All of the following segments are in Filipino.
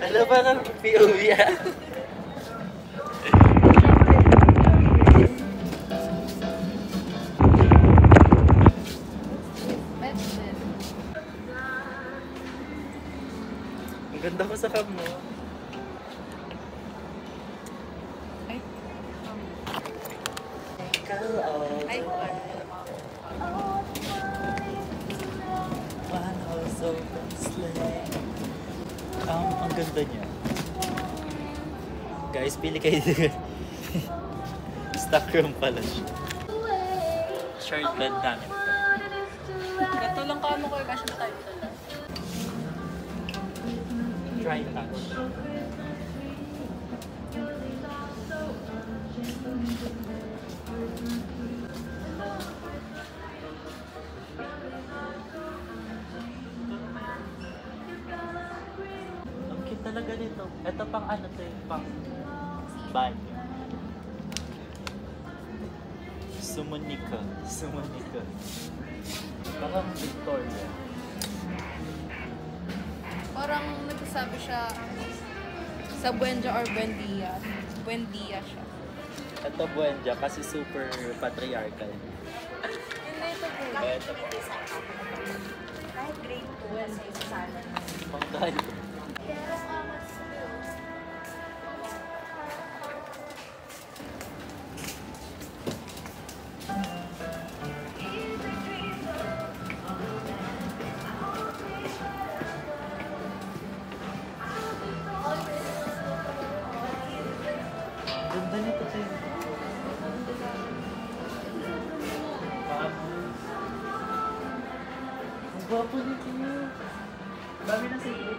Alam ba ng POV ah? Ang ganda ko sa cam mo. Ay, ang ganda niya. Guys, pili kayo dito. Stock room pala siya. Short bed namin. gato lang ka mo ko kasi na tayo dala. Try touch. Ang cute talaga nito. Ito pang ano to yung pang banyo. Sumunika. Sumunika. Parang Victoria. Parang nagsasabi siya sa Buendia or Buendia. Buendia siya. Ito Buendia kasi super patriarchal. Hindi ito po. Ito po. Kahit grade 2 kasi sa sana. Pang tayo. Ganda nito tayo. Ang gwapo nito. Dami na sa iyo.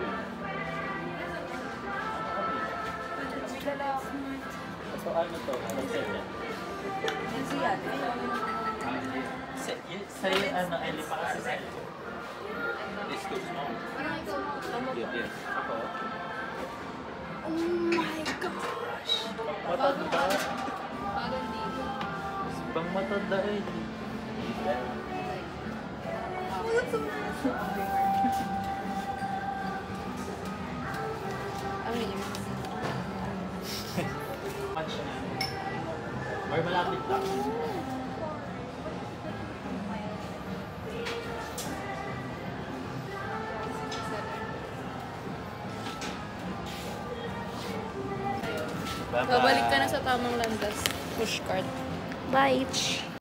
Ito ano to? Anong set yan? Yan siya. Sa'yo ano, Ellie pa kasi sa'yo. This too small. Parang ikaw. Yes. Ako? Oh my gosh! Matanda. Parang dito. Bang matanda eh. Ano yun? Match na. Or malapit lang. Bye-bye. Babalik ka na sa tamang landas. Pushcart. Bye.